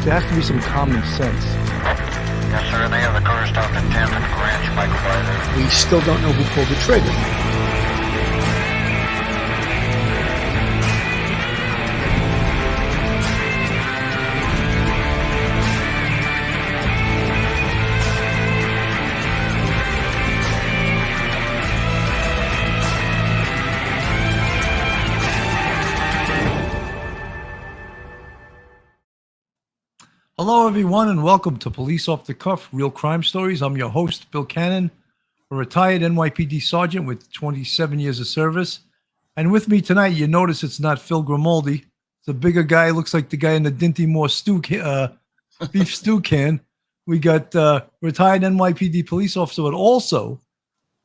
There has to be some common sense. Yes, sir. They have the car stopped at 10th and Ranch Microbizer. We still don't know who pulled the trigger. Hello, everyone, and welcome to Police Off the Cuff, Real Crime Stories. I'm your host, Bill Cannon, a retired NYPD sergeant with 27 years of service. And with me tonight, you notice it's not Phil Grimaldi. It's a bigger guy, looks like the guy in the Dinty Moore beef stew can. We got retired NYPD police officer, but also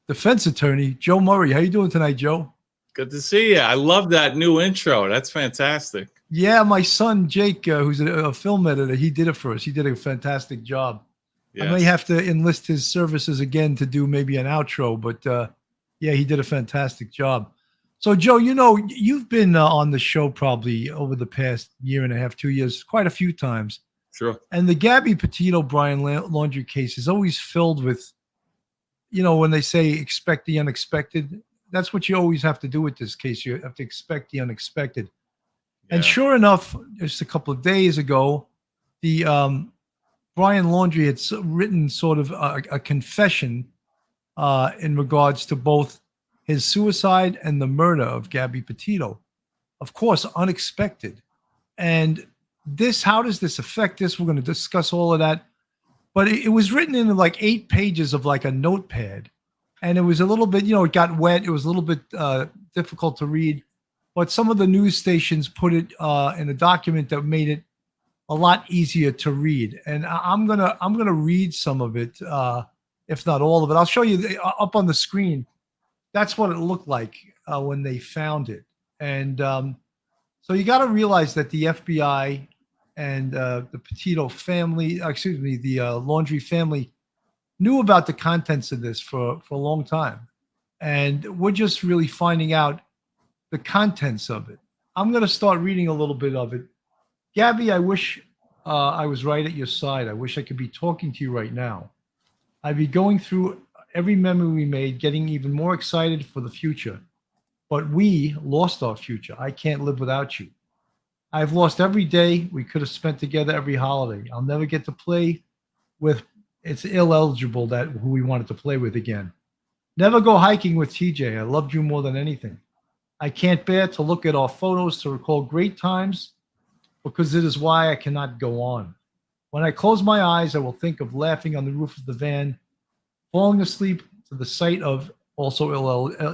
defense attorney, Joe Murray. How you doing tonight, Joe? Good to see you. I love that new intro. That's fantastic. Yeah, my son, Jake, who's a film editor, he did it for us. He did a fantastic job. Yes. I may have to enlist his services again to do maybe an outro, but yeah, he did a fantastic job. So, Joe, you know, you've been on the show probably over the past year and a half, 2 years, quite a few times. Sure. And the Gabby Petito-Brian Laundrie case is always filled with, you know, when they say expect the unexpected, that's what you always have to do with this case. You have to expect the unexpected. Yeah. And sure enough, just a couple of days ago, the Brian Laundrie had written sort of a confession in regards to both his suicide and the murder of Gabby Petito. Of course, unexpected. And this, how does this affect this? We're going to discuss all of that. But it was written in like 8 pages of like a notepad. And it was a little bit, you know, it got wet. It was a little bit difficult to read. But some of the news stations put it in a document that made it a lot easier to read. And I'm gonna read some of it, if not all of it. I'll show you up on the screen. That's what it looked like when they found it. And so you got to realize that the FBI and the Petito family, the Laundrie family, knew about the contents of this for a long time. And we're just really finding out the contents of it. I'm going to start reading a little bit of it. Gabby, I wish I was right at your side. I wish I could be talking to you right now. I'd be going through every memory we made, getting even more excited for the future. But we lost our future. I can't live without you. I've lost every day we could have spent together, every holiday. I'll never get to play with, it's ineligible that who we wanted to play with again. Never go hiking with TJ. I loved you more than anything. I can't bear to look at our photos to recall great times because it is why I cannot go on. When I close my eyes, I will think of laughing on the roof of the van, falling asleep to the sight of, also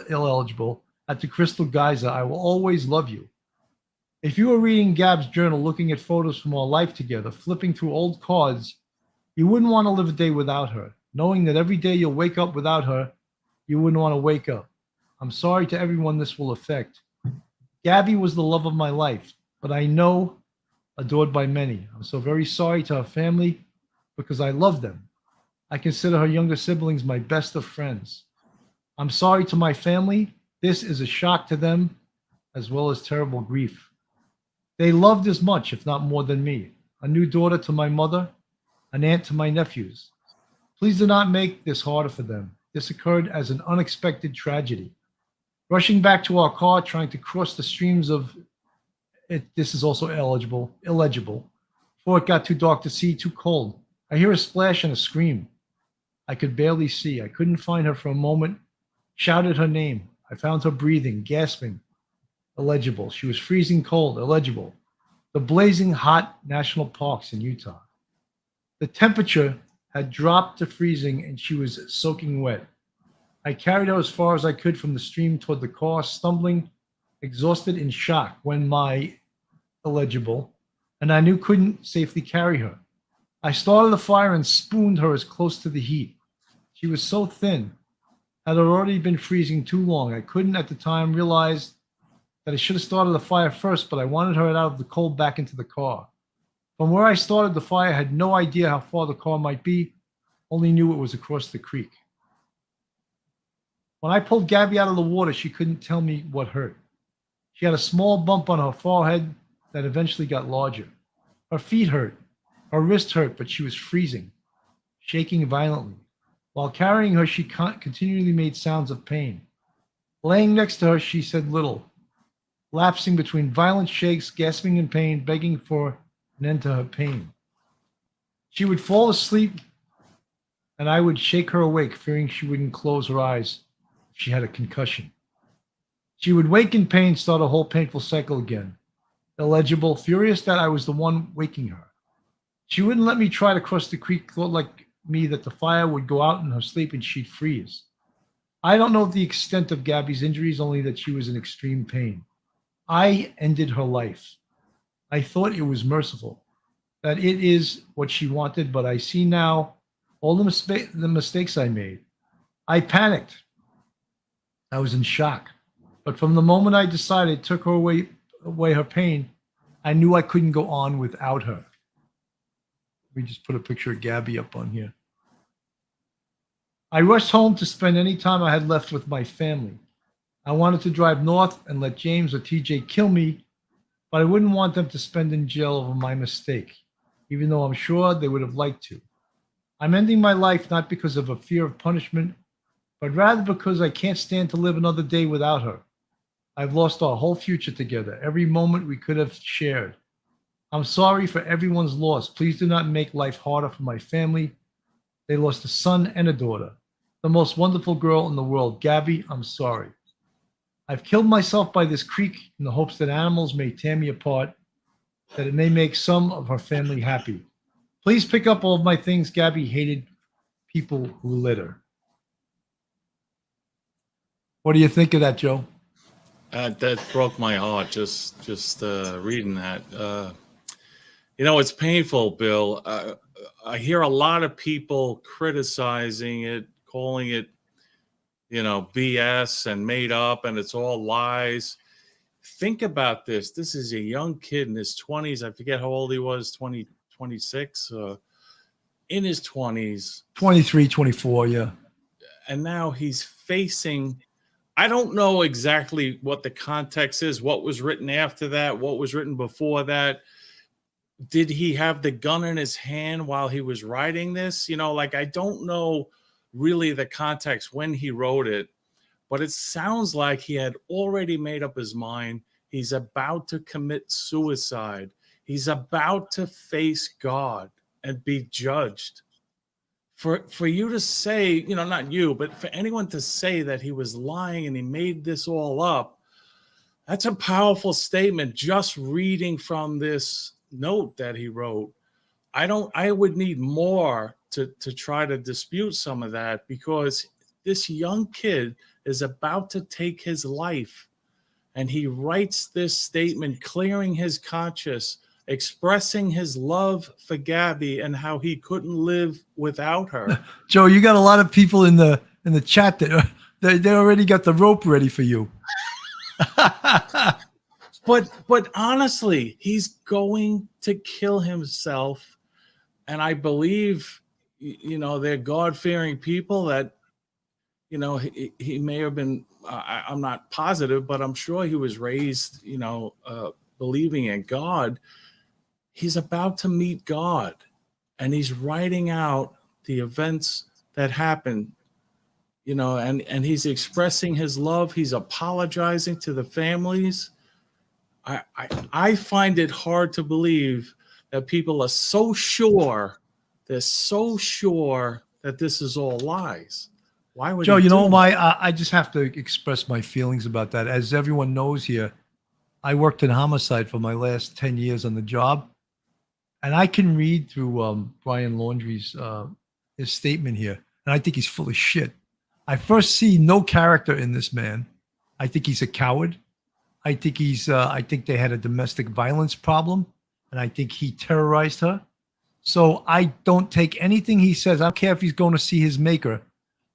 ineligible, at the Crystal Geyser. I will always love you. If you were reading Gab's journal, looking at photos from our life together, flipping through old cards, you wouldn't want to live a day without her. Knowing that every day you'll wake up without her, you wouldn't want to wake up. I'm sorry to everyone this will affect. Gabby was the love of my life, but I know adored by many. I'm so very sorry to her family because I love them. I consider her younger siblings my best of friends. I'm sorry to my family. This is a shock to them as well as terrible grief. They loved as much, if not more than me. A new daughter to my mother, an aunt to my nephews. Please do not make this harder for them. This occurred as an unexpected tragedy. Rushing back to our car, trying to cross the streams of it. This is also illegible, before it got too dark to see, too cold. I hear a splash and a scream. I could barely see. I couldn't find her for a moment. Shouted her name. I found her breathing, gasping. Illegible. She was freezing cold. Illegible. The blazing hot national parks in Utah. The temperature had dropped to freezing and she was soaking wet. I carried her as far as I could from the stream toward the car, stumbling, exhausted, in shock when my illegible, and I knew couldn't safely carry her. I started a fire and spooned her as close to the heat. She was so thin, had already been freezing too long. I couldn't at the time realize that I should have started the fire first, but I wanted her out of the cold back into the car. From where I started the fire, I had no idea how far the car might be, only knew it was across the creek. When I pulled Gabby out of the water, she couldn't tell me what hurt. She had a small bump on her forehead that eventually got larger. Her feet hurt. Her wrist hurt, but she was freezing, shaking violently. While carrying her, she continually made sounds of pain. Laying next to her, she said little, lapsing between violent shakes, gasping in pain, begging for an end to her pain. She would fall asleep, and I would shake her awake, fearing she wouldn't close her eyes if she had a concussion. She would wake in pain, start a whole painful cycle again. Illegible, furious that I was the one waking her. She wouldn't let me try to cross the creek, thought like me that the fire would go out in her sleep and she'd freeze. I don't know the extent of Gabby's injuries, only that she was in extreme pain. I ended her life. I thought it was merciful, that it is what she wanted, but I see now all the mistakes I made. I panicked. I was in shock. But from the moment I decided took her away her pain, I knew I couldn't go on without her. We just put a picture of Gabby up on here. I rushed home to spend any time I had left with my family. I wanted to drive north and let James or TJ kill me, but I wouldn't want them to spend in jail over my mistake, even though I'm sure they would have liked to. I'm ending my life not because of a fear of punishment, but rather because I can't stand to live another day without her. I've lost our whole future together, every moment we could have shared. I'm sorry for everyone's loss. Please do not make life harder for my family. They lost a son and a daughter. The most wonderful girl in the world. Gabby, I'm sorry. I've killed myself by this creek in the hopes that animals may tear me apart, that it may make some of her family happy. Please pick up all of my things. Gabby hated people who litter. What do you think of that, Joe? That broke my heart just reading that. It's painful, Bill. I hear a lot of people criticizing it, calling it, BS and made up, and it's all lies. Think about this. This is a young kid in his 20s. I forget how old he was, 26, in his 20s. 23, 24, yeah. And now he's facing, I don't know exactly what the context is, what was written after that, what was written before that. Did he have the gun in his hand while he was writing this? I don't know really the context when he wrote it, but it sounds like he had already made up his mind. He's about to commit suicide. He's about to face God and be judged. For you to say, not you, but for anyone to say that he was lying and he made this all up, that's a powerful statement just reading from this note that he wrote. I would need more to try to dispute some of that, because this young kid is about to take his life, and he writes this statement clearing his conscience, expressing his love for Gabby and how he couldn't live without her. Joe, you got a lot of people in the chat that they already got the rope ready for you. But honestly, he's going to kill himself, and I believe, they're God-fearing people that, he may have been. I'm not positive, but I'm sure he was raised, believing in God. He's about to meet God, and he's writing out the events that happened, and he's expressing his love. He's apologizing to the families. I find it hard to believe that people are so sure, they're so sure that this is all lies. Why would Joe, why? I just have to express my feelings about that. As everyone knows here, I worked in homicide for my last 10 years on the job. And I can read through Brian Laundrie's his statement here, and I think he's full of shit. I first see no character in this man. I think he's a coward. I think I think they had a domestic violence problem, and I think he terrorized her. So I don't take anything he says. I don't care if he's going to see his maker.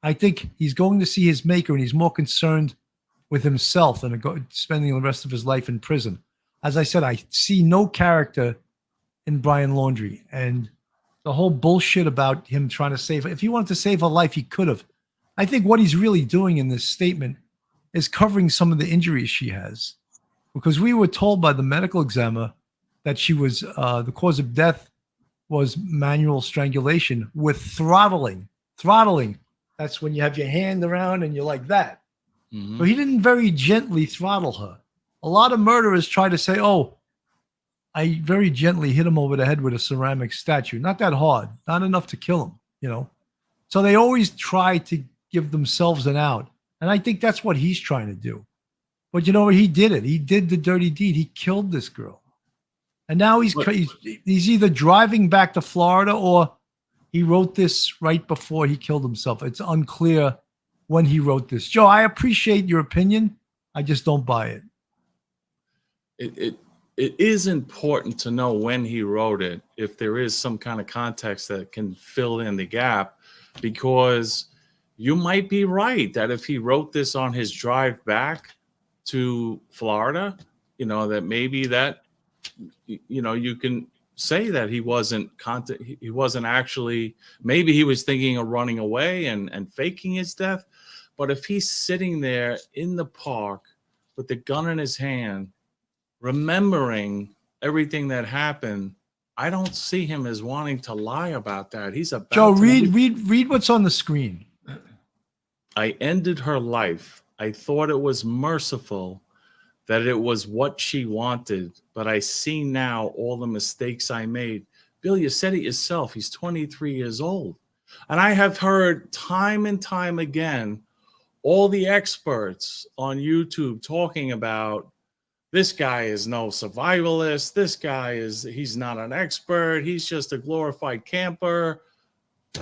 I think he's going to see his maker, and he's more concerned with himself than spending the rest of his life in prison. As I said, I see no character in Brian Laundrie, and the whole bullshit about him trying to save. If he wanted to save her life, he could have. I think what he's really doing in this statement is covering some of the injuries she has, because we were told by the medical examiner that she was the cause of death was manual strangulation with throttling. Throttling. That's when you have your hand around and you're like that. Mhm. So he didn't very gently throttle her. A lot of murderers try to say, oh, I very gently hit him over the head with a ceramic statue. Not that hard, not enough to kill him, you know. So they always try to give themselves an out. And I think that's what he's trying to do. But you know what? He did it. He did the dirty deed. He killed this girl. And now he's either driving back to Florida or he wrote this right before he killed himself. It's unclear when he wrote this. Joe, I appreciate your opinion. I just don't buy it. It is important to know when he wrote it, if there is some kind of context that can fill in the gap, because you might be right that if he wrote this on his drive back to Florida, you know, that maybe that, you know, you can say that he wasn't actually, maybe he was thinking of running away and faking his death. But if he's sitting there in the park with the gun in his hand, remembering everything that happened, I don't see him as wanting to lie about that. He's about Joe, to read what's on the screen. I ended her life. I thought it was merciful, that it was what she wanted, but I see now all the mistakes I made. Bill, you said it yourself. He's 23 years old. And I have heard time and time again all the experts on YouTube talking about this guy is no survivalist. This guy he's not an expert. He's just a glorified camper.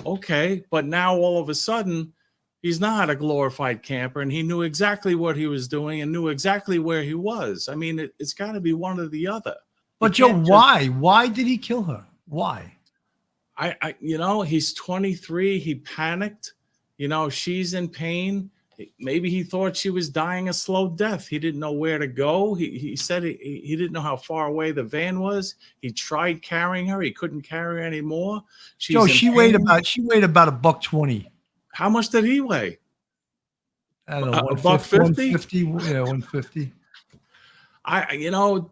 Okay, but now all of a sudden, he's not a glorified camper, and he knew exactly what he was doing and knew exactly where he was. I mean, it's got to be one or the other. But Joe, why? Why did he kill her? Why? You know, he's 23. He panicked. You know, she's in pain. Maybe he thought she was dying a slow death. He didn't know where to go. He said he didn't know how far away the van was. He tried carrying her. He couldn't carry her anymore. Joe, she weighed about $120. How much did he weigh? I don't know, $150? Yeah, 150. You know,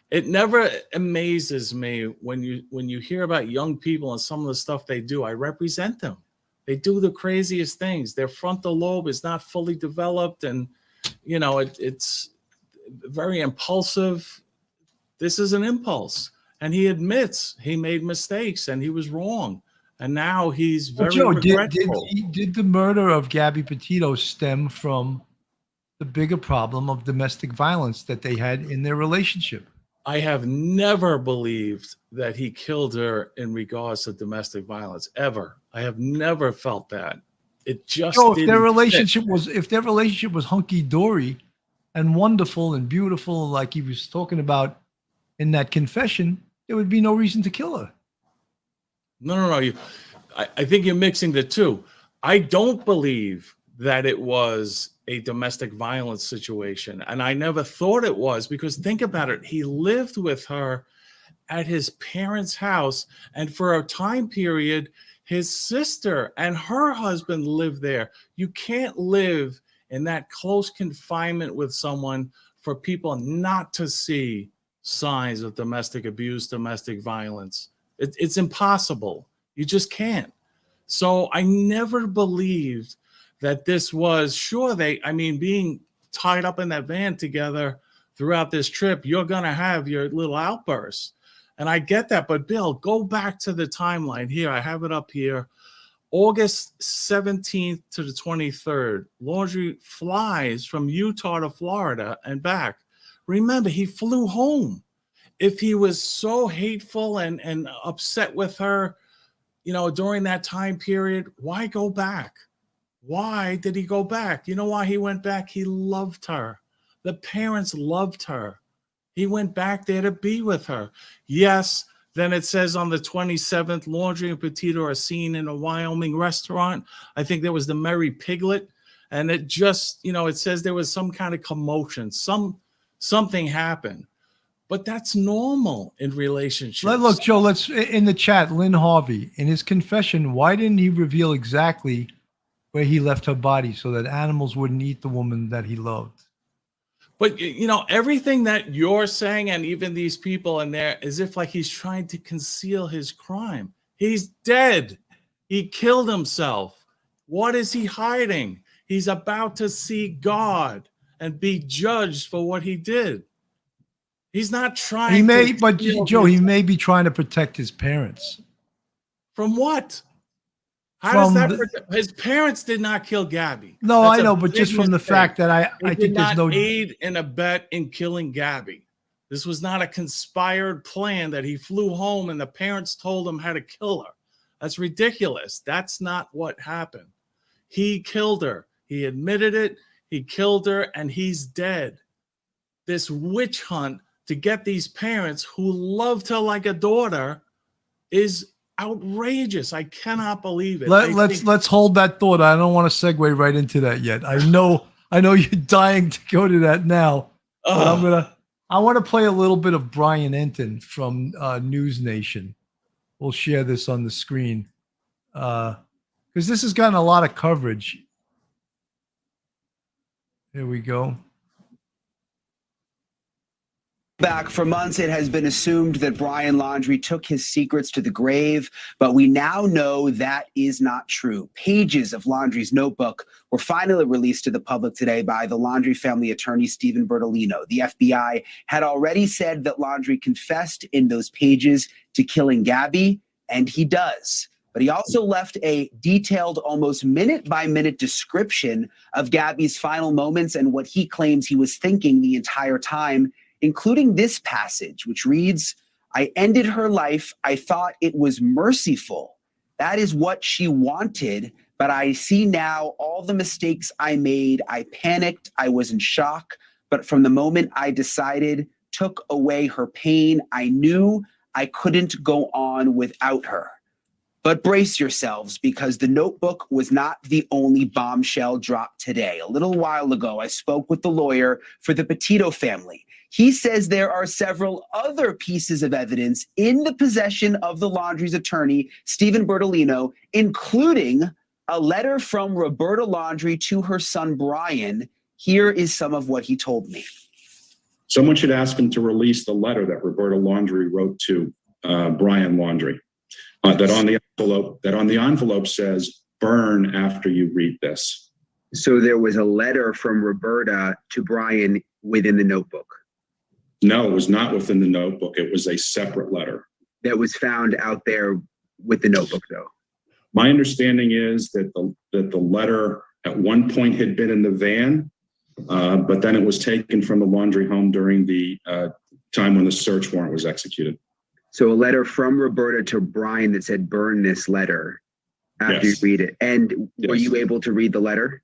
it never amazes me when you hear about young people and some of the stuff they do. I represent them. They do the craziest things. Their frontal lobe is not fully developed, and you know it's very impulsive. This is an impulse, and he admits he made mistakes and he was wrong, and now he's very regretful. Did the murder of Gabby Petito stem from the bigger problem of domestic violence that they had in their relationship? I have never believed that he killed her in regards to domestic violence, ever. I have never felt that. It just if their relationship was hunky dory and wonderful and beautiful, like he was talking about in that confession, there would be no reason to kill her. No. I think you're mixing the two. I don't believe that it was a domestic violence situation. And I never thought it was, because think about it. He lived with her at his parents' house. And for a time period, his sister and her husband lived there. You can't live in that close confinement with someone for people not to see signs of domestic abuse, domestic violence. It's impossible. You just can't. So I never believed that this was, being tied up in that van together throughout this trip, you're going to have your little outbursts. And I get that. But Bill, go back to the timeline here. I have it up here. August 17th to the 23rd, Laundrie flies from Utah to Florida and back. Remember, he flew home. If he was so hateful and upset with her, you know, during that time period, why go back? Why did he go back? You know why he went back? He loved her. The parents loved her. He went back there to be with her. Yes, then it says on the 27th, Laundrie and Petito are seen in a Wyoming restaurant. I think there was the Merry Piglet. And it just, you know, it says there was some kind of commotion. Something happened. But that's normal in relationships. Look, Joe, let's in the chat, Lynn Harvey, in his confession, why didn't he reveal exactly where he left her body so that animals wouldn't eat the woman that he loved? But you know, everything that you're saying, and even these people in there, as if like he's trying to conceal his crime. He's dead. He killed himself. What is he hiding? He's about to see God and be judged for what he did. He's not trying He may, to but steal Joe, his- he may be trying to protect his parents from what? How from does that the, his parents did not kill Gabby. no, That's I a know, but big just from the mistake. fact that I They think did there's not no aid and abet in killing Gabby. This was not a conspired plan that he flew home and the parents told him how to kill her. That's ridiculous. That's not what happened. He killed her. He admitted it. He killed her, and he's dead. This witch hunt to get these parents who loved her like a daughter is outrageous. I cannot believe it. let's hold that thought. I don't want to segue right into that yet. I know you're dying to go to that now, but I want to play a little bit of Brian Enton from News Nation. We'll share this on the screen because this has gotten a lot of coverage. Here we go. Back for months, it has been assumed that Brian Laundrie took his secrets to the grave, but we now know that is not true. Pages of Laundrie's notebook were finally released to the public today by the Laundrie family attorney, Stephen Bertolino. The FBI had already said that Laundrie confessed in those pages to killing Gabby, and he does. But he also left a detailed, almost minute-by-minute description of Gabby's final moments and what he claims he was thinking the entire time, including this passage, which reads, "I ended her life. I thought it was merciful. That is what she wanted, but I see now all the mistakes I made. I panicked. I was in shock. But from the moment I decided, took away her pain, I knew I couldn't go on without her." But brace yourselves, because the notebook was not the only bombshell dropped today. A little while ago, I spoke with the lawyer for the Petito family. He says there are several other pieces of evidence in the possession of the Laundrie's attorney, Stephen Bertolino, including a letter from Roberta Laundrie to her son, Brian. Here is some of what he told me. Someone should ask him to release the letter that Roberta Laundrie wrote to Brian Laundrie. That on the envelope says, "Burn after you read this." So there was a letter from Roberta to Brian within the notebook. No, it was not within the notebook. It was a separate letter. That was found out there with the notebook, though. My understanding is that the letter at one point had been in the van, but then it was taken from the Laundrie home during the time when the search warrant was executed. So a letter from Roberta to Brian that said, "Burn this letter," after Yes. you read it. And were Yes. you able to read the letter?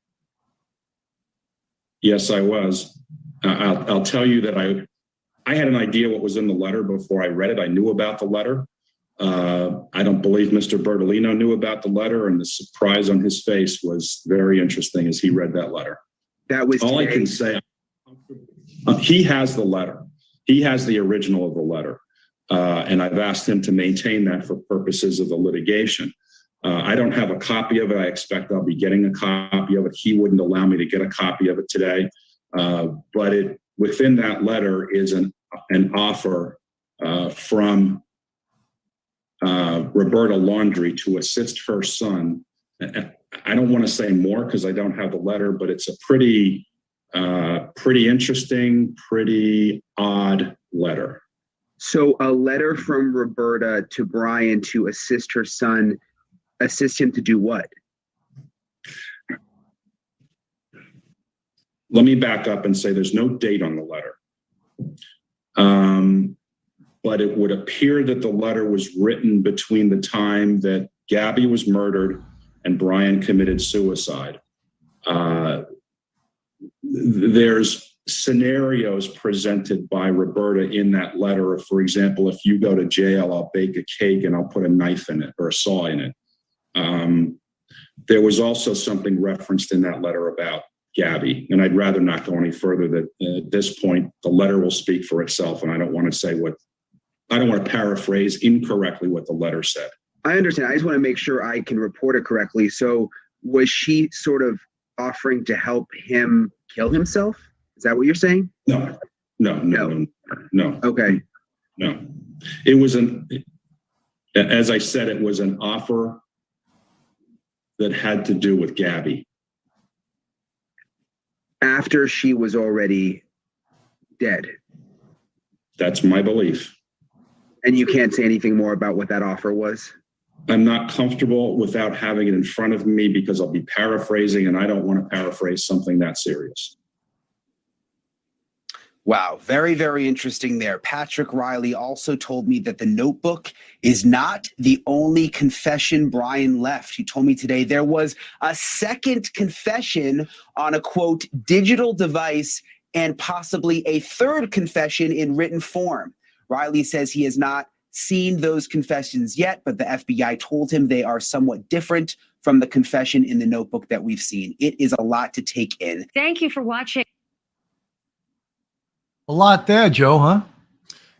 Yes, I was. I'll tell you that I had an idea what was in the letter before I read it. I knew about the letter. I don't believe Mr. Bertolino knew about the letter, and the surprise on his face was very interesting as he read that letter. That was all today. I can say. He has the letter. He has the original of the letter. And I've asked him to maintain that for purposes of the litigation. I don't have a copy of it. I expect I'll be getting a copy of it. He wouldn't allow me to get a copy of it today. But within that letter is an offer from Roberta Laundrie to assist her son. I don't want to say more because I don't have the letter, but it's a pretty interesting, pretty odd letter. So a letter from Roberta to Brian to assist her son, assist him to do what? Let me back up and say there's no date on the letter. But it would appear that the letter was written between the time that Gabby was murdered and Brian committed suicide. There's scenarios presented by Roberta in that letter. For example, if you go to jail, I'll bake a cake and I'll put a knife in it or a saw in it. There was also something referenced in that letter about Gabby, and I'd rather not go any further. That at this point, the letter will speak for itself, and I don't want to paraphrase incorrectly what the letter said. I understand. I just want to make sure I can report it correctly. So was she sort of offering to help him kill himself? Is that what you're saying? No. Okay. No. It was as I said, it was an offer that had to do with Gabby. After she was already dead. That's my belief. And you can't say anything more about what that offer was? I'm not comfortable without having it in front of me because I'll be paraphrasing, and I don't want to paraphrase something that serious. Wow, very, very interesting there. Patrick Riley also told me that the notebook is not the only confession Brian left. He told me today there was a second confession on a, quote, digital device and possibly a third confession in written form. Riley says he has not seen those confessions yet, but the FBI told him they are somewhat different from the confession in the notebook that we've seen. It is a lot to take in. Thank you for watching. A lot there, Joe, huh?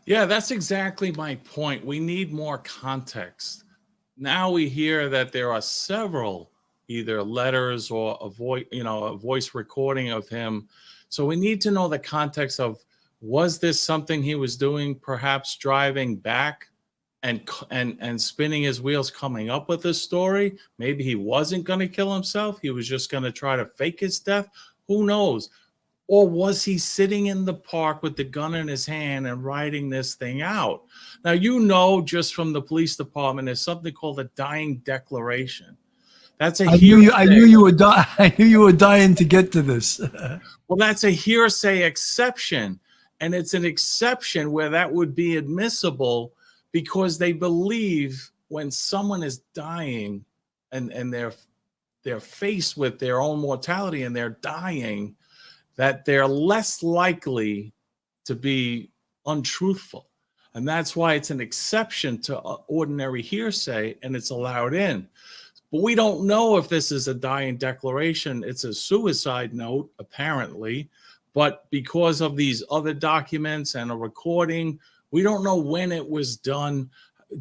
Yeah, that's exactly my point. We need more context. Now we hear that there are several either letters or a voice recording of him. So we need to know the context of, was this something he was doing, perhaps driving back and spinning his wheels coming up with this story? Maybe he wasn't going to kill himself. He was just going to try to fake his death. Who knows? Or was he sitting in the park with the gun in his hand and writing this thing out? Now, you know, just from the police department, there's something called a dying declaration. That's a hearsay. I knew you were dying to get to this. Well, that's a hearsay exception. And it's an exception where that would be admissible because they believe when someone is dying and they're faced with their own mortality and they're dying, that they're less likely to be untruthful. And that's why it's an exception to ordinary hearsay and it's allowed in. But we don't know if this is a dying declaration. It's a suicide note, apparently. But because of these other documents and a recording, we don't know when it was done.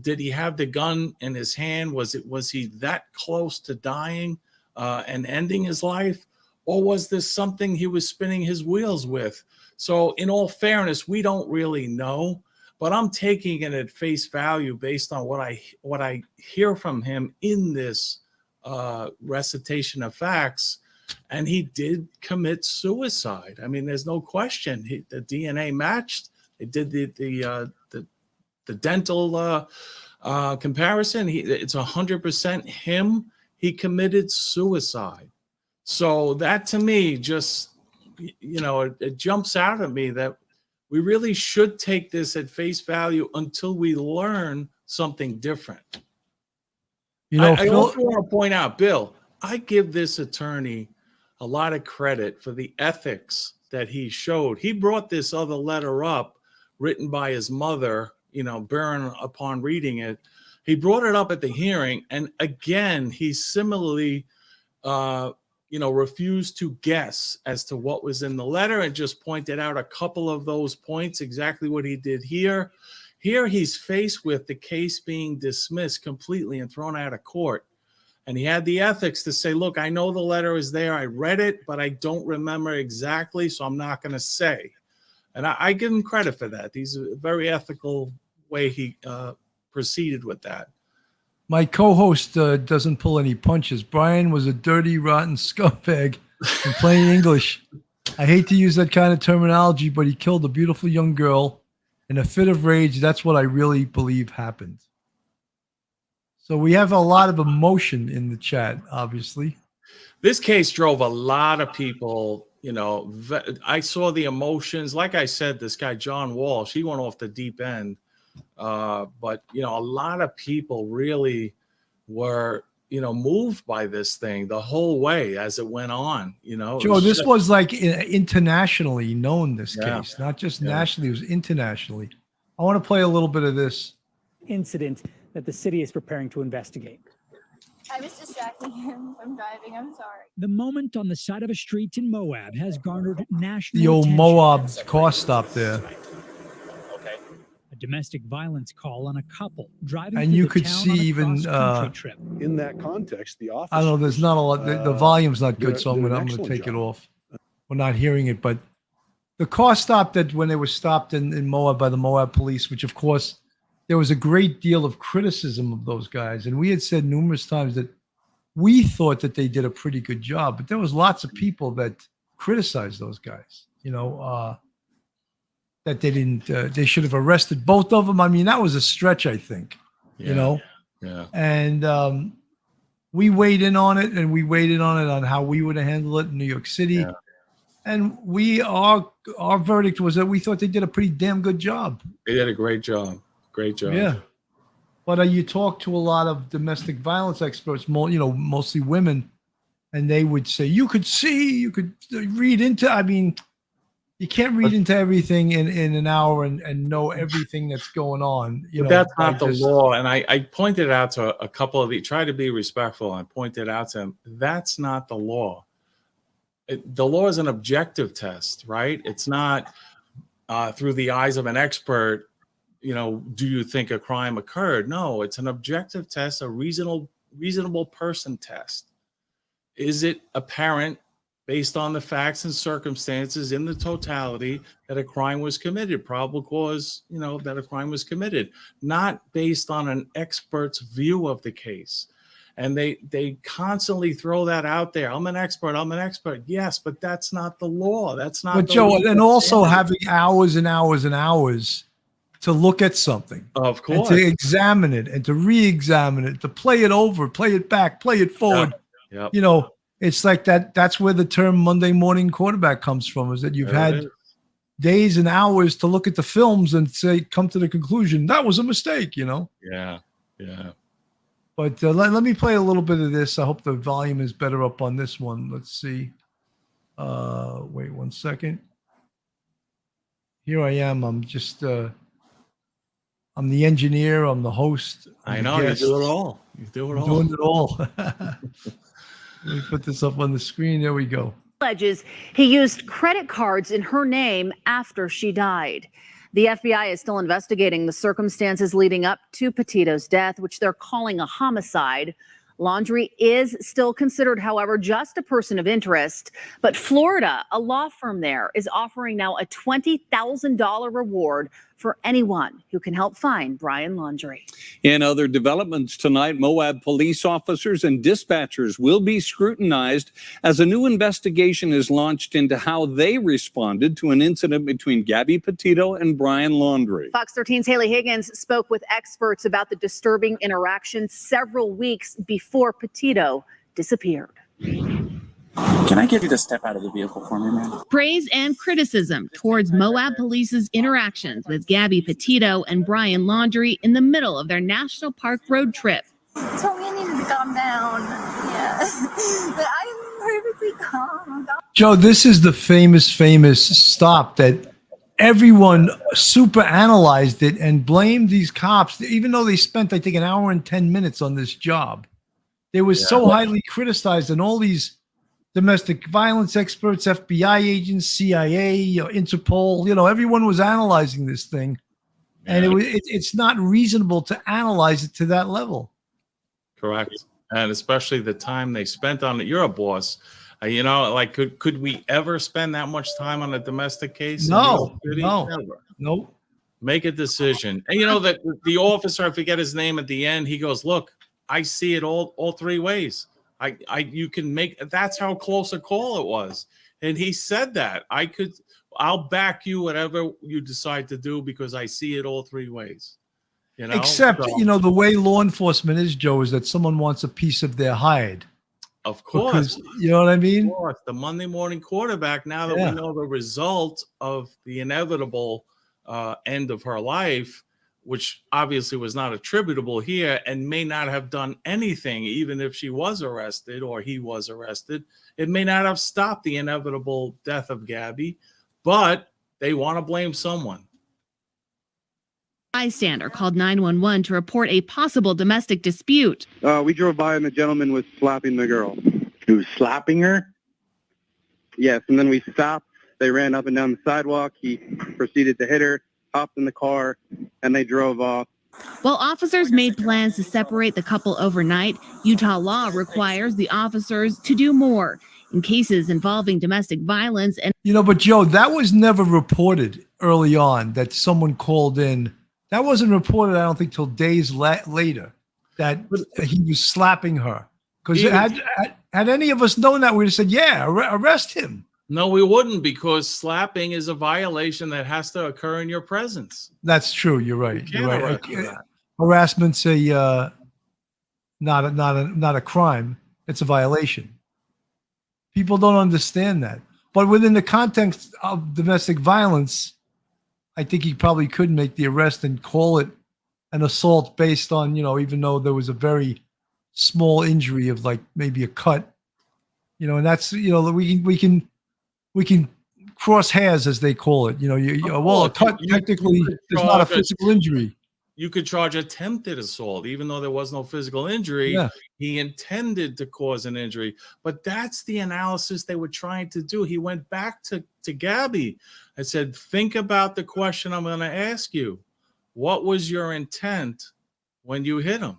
Did he have the gun in his hand? Was he that close to dying and ending his life? Or was this something he was spinning his wheels with? So in all fairness, we don't really know, but I'm taking it at face value based on what I hear from him in this recitation of facts. And he did commit suicide. I mean, there's no question. The DNA matched. They did the dental comparison. It's 100% him. He committed suicide. So that to me just, it jumps out at me that we really should take this at face value until we learn something different. I also want to point out, Bill, I give this attorney a lot of credit for the ethics that he showed. He brought this other letter up written by his mother, Barron, upon reading it. He brought it up at the hearing. And again, he similarly, refused to guess as to what was in the letter and just pointed out a couple of those points, exactly what he did here. Here he's faced with the case being dismissed completely and thrown out of court. And he had the ethics to say, look, I know the letter is there. I read it, but I don't remember exactly, so I'm not going to say. And I give him credit for that. He's a very ethical way he proceeded with that. My co-host doesn't pull any punches. Brian was a dirty, rotten scumbag in plain English. I hate to use that kind of terminology, but he killed a beautiful young girl in a fit of rage. That's what I really believe happened. So we have a lot of emotion in the chat, obviously. This case drove a lot of people, I saw the emotions. Like I said, this guy, John Walsh, he went off the deep end. But a lot of people really were, moved by this thing the whole way as it went on. Joe, this was like internationally known, this Yeah. case, not just nationally, it was internationally. I want to play a little bit of this. Incident that the city is preparing to investigate. I was distracting him from driving. I'm sorry. The moment on the side of a street in Moab has garnered national The old attention. Moab car stop there. A domestic violence call on a couple driving And through you the could town see on a even, cross-country trip. In that context, the officer. I don't know, there's not a lot, the volume's not good, so I'm did an gonna excellent take it job. off. We're not hearing it, but the car stop that when they were stopped in Moab by the Moab police, which of course there was a great deal of criticism of those guys. And we had said numerous times that we thought that they did a pretty good job, but there was lots of people that criticized those guys, that they didn't, they should have arrested both of them. I mean, that was a stretch, I think, Yeah. and we weighed in on it, and we weighed in on how we would have handled it in New York City. Yeah. And our verdict was that we thought they did a pretty damn good job. They did a great job. Great job. Yeah. But you talk to a lot of domestic violence experts, mostly women, and they would say, you could read into, I mean, you can't read into everything in an hour and know everything that's going on. But that's not the law. And I pointed out to a couple of try to be respectful. I pointed out to them, that's not the law. The law is an objective test, right? It's not through the eyes of an expert, do you think a crime occurred? No, it's an objective test, a reasonable person test. Is it apparent based on the facts and circumstances in the totality that a crime was committed? Probable cause, that a crime was committed, not based on an expert's view of the case. And they constantly throw that out there. I'm an expert. Yes, but that's not the law. That's not. But Joe, and also having hours and hours and hours to look at something, of course, and to examine it and to re-examine it, to play it over, play it back, play it forward. Yep. It's like that. That's where the term Monday morning quarterback comes from, is that you've had days and hours to look at the films and come to the conclusion that was a mistake, Yeah. But let me play a little bit of this. I hope the volume is better up on this one. Let's see. Wait 1 second. Here I am. I'm just, I'm the engineer. I'm the host. I know, you do it all. Doing it all. Let me put this up on the screen. There we go. Alleges he used credit cards in her name after she died. The FBI is still investigating the circumstances leading up to Petito's death, which they're calling a homicide. Laundrie is still considered, however, just a person of interest. But Florida, a law firm there, is offering now a $20,000 reward for anyone who can help find Brian Laundrie. In other developments tonight, Moab police officers and dispatchers will be scrutinized as a new investigation is launched into how they responded to an incident between Gabby Petito and Brian Laundrie. Fox 13's Haley Higgins spoke with experts about the disturbing interaction several weeks before Petito disappeared. Can I get you to step out of the vehicle for me, man? Praise and criticism towards Moab police's interactions with Gabby Petito and Brian Laundrie in the middle of their National Park road trip. Told me I needed to calm down. Yeah. But I'm perfectly calm. Joe, this is the famous stop that everyone super analyzed it and blamed these cops, even though they spent, I think, an hour and 10 minutes on this job. They were so highly criticized, and all these domestic violence experts, FBI agents, CIA, Interpol, everyone was analyzing this thing. And it's not reasonable to analyze it to that level. Correct. And especially the time they spent on it. You're a boss. Could we ever spend that much time on a domestic case? No. Nope. Make a decision. And that the officer, I forget his name at the end, he goes, look, I see it all three ways. You can make, that's how close a call it was. And he said that I'll back you, whatever you decide to do, because I see it all three ways. Except, the way law enforcement is, Joe, is that someone wants a piece of their hide. Of course. Because, you know what I mean? Of course. The Monday morning quarterback, now that we know the result of the inevitable end of her life, which obviously was not attributable here and may not have done anything, even if she was arrested or he was arrested. It may not have stopped the inevitable death of Gabby, but they want to blame someone. Bystander called 911 to report a possible domestic dispute. We drove by and the gentleman was slapping the girl. He was slapping her? Yes, and then we stopped. They ran up and down the sidewalk. He proceeded to hit her, hopped in the car, and they drove off. While officers made plans to separate the couple overnight, Utah law requires the officers to do more. In cases involving domestic violence and But Joe, that was never reported early on that someone called in. That wasn't reported, I don't think, till days later that he was slapping her. Because had any of us known that, we'd have said, yeah, arrest him. No, we wouldn't, because slapping is a violation that has to occur in your presence. That's true. You're right. You You're right. can't arrest for that. Harassment's not a crime. It's a violation. People don't understand that. But within the context of domestic violence, I think he probably could make the arrest and call it an assault based on, even though there was a very small injury of like maybe a cut, and that's, we can cross hairs, as they call it. A cut technically is not a physical injury. You could charge attempted assault, even though there was no physical injury. Yeah. He intended to cause an injury. But that's the analysis they were trying to do. He went back to Gabby and said, think about the question I'm going to ask you. What was your intent when you hit him?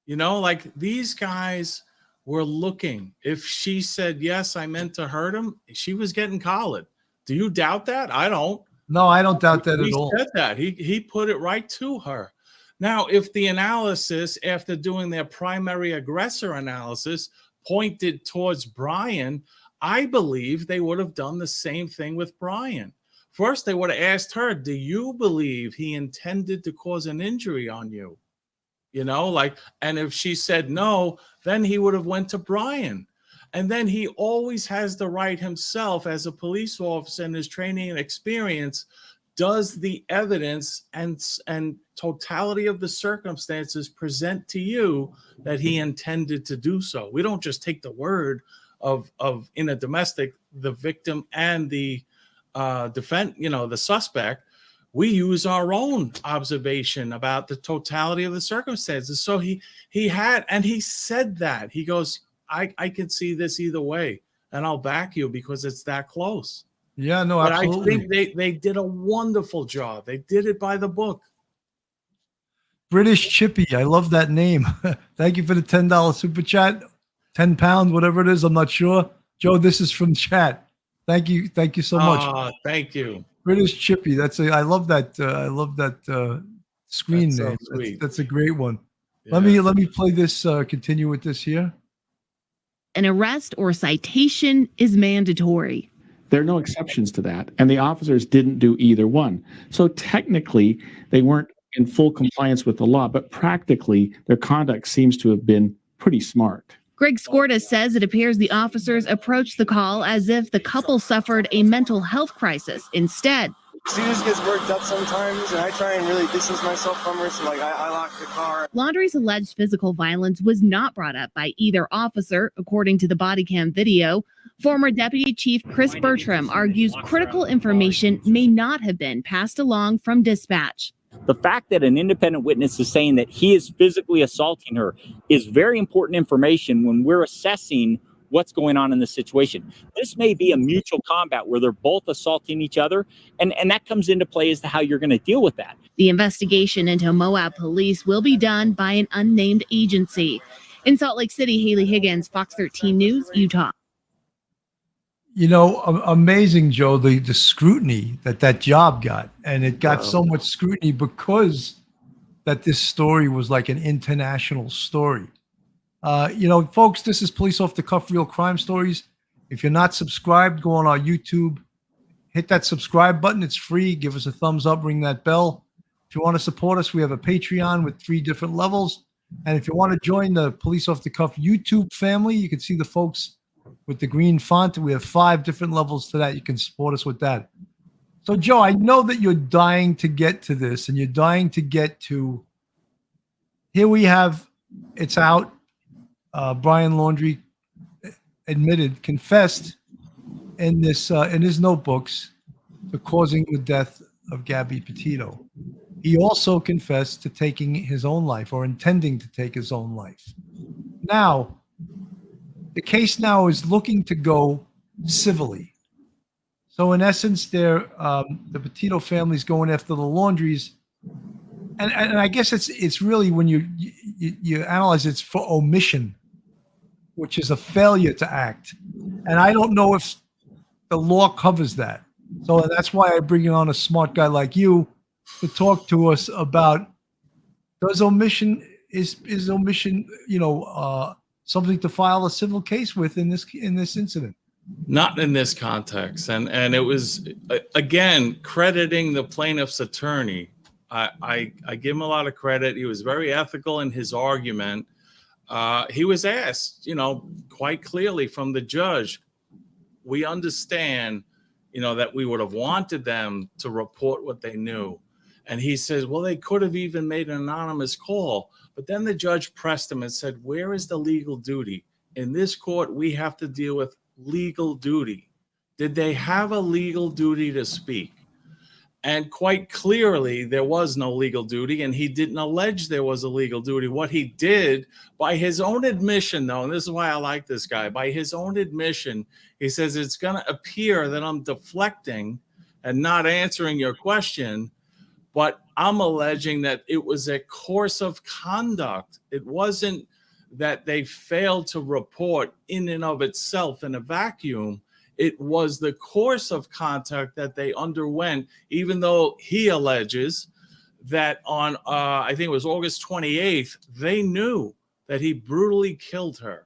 Like these guys were looking. If she said, yes, I meant to hurt him, she was getting collared. Do you doubt that? I don't. No, I don't doubt that at all. He said that. He put it right to her. Now, if the analysis, after doing their primary aggressor analysis, pointed towards Brian, I believe they would have done the same thing with Brian. First, they would have asked her, do you believe he intended to cause an injury on you? And if she said no, then he would have went to Brian. And then he always has the right himself as a police officer in his training and experience, does the evidence and totality of the circumstances present to you that he intended to do so. We don't just take the word of in a domestic, the victim and the the suspect. We use our own observation about the totality of the circumstances. So he had, and he said that. He goes, I can see this either way, and I'll back you because it's that close. Yeah, no, but absolutely. I think they did a wonderful job. They did it by the book. British Chippy, I love that name. Thank you for the $10 super chat. 10 pounds, whatever it is, I'm not sure. Joe, this is from chat. Thank you so much. Thank you. British Chippy. I love that. I love that screen That's name. so sweet. That's a great one. Yeah. Let me play this. Continue with this here. an arrest or citation is mandatory. There are no exceptions to that, and the officers didn't do either one. So technically, they weren't in full compliance with the law, but practically, their conduct seems to have been pretty smart. Greg Skorda says it appears the officers approached the call as if the couple suffered a mental health crisis. Instead, she just gets worked up sometimes, and I try and really distance myself from her, so I lock the car. Laundrie's alleged physical violence was not brought up by either officer, according to the body cam video. Former Deputy Chief Chris Bertram argues critical information may not have been passed along from dispatch. The fact that an independent witness is saying that he is physically assaulting her is very important information when we're assessing what's going on in the situation. This may be a mutual combat where they're both assaulting each other, and that comes into play as to how you're going to deal with that. The investigation into Moab police will be done by an unnamed agency. In Salt Lake City, Haley Higgins, Fox 13 News, Utah. You know, amazing, Joe, the scrutiny that job got. And it got so much scrutiny because that this story was like an international story. You know, folks, this is Police Off the Cuff Real Crime Stories. If you're not subscribed, go on our YouTube, hit that subscribe button. It's free. Give us a thumbs up, ring that bell. If you want to support us, we have a Patreon with 3 different levels. And if you want to join the Police Off the Cuff YouTube family, you can see the folks with the green font. We have 5 different levels to that. You can support us with that. So, Joe, I know that you're dying to get to this, and you're dying to get to, here we have, it's out. Brian Laundrie confessed in his notebooks to causing the death of Gabby Petito. He also confessed to taking his own life, or intending to take his own life. Now, the case now is looking to go civilly. So in essence, the Petito family's going after the Laundries, and I guess it's really, when you analyze, it's for omission, which is a failure to act. And I don't know if the law covers that. So that's why I bring on a smart guy like you to talk to us about, does omission is omission, something to file a civil case with in this incident? Not in this context. And it was, again, crediting the plaintiff's attorney. I give him a lot of credit. He was very ethical in his argument. He was asked, quite clearly from the judge, we understand, that we would have wanted them to report what they knew. And he says, well, they could have even made an anonymous call. But then the judge pressed him and said, where is the legal duty? In this court, we have to deal with legal duty. Did they have a legal duty to speak? And quite clearly, there was no legal duty, and he didn't allege there was a legal duty. What he did, by his own admission, though, and this is why I like this guy, by his own admission, he says, it's going to appear that I'm deflecting and not answering your question, but I'm alleging that it was a course of conduct. It wasn't that they failed to report in and of itself in a vacuum. It was the course of conduct that they underwent, even though he alleges that on, I think it was August 28th, they knew that he brutally killed her.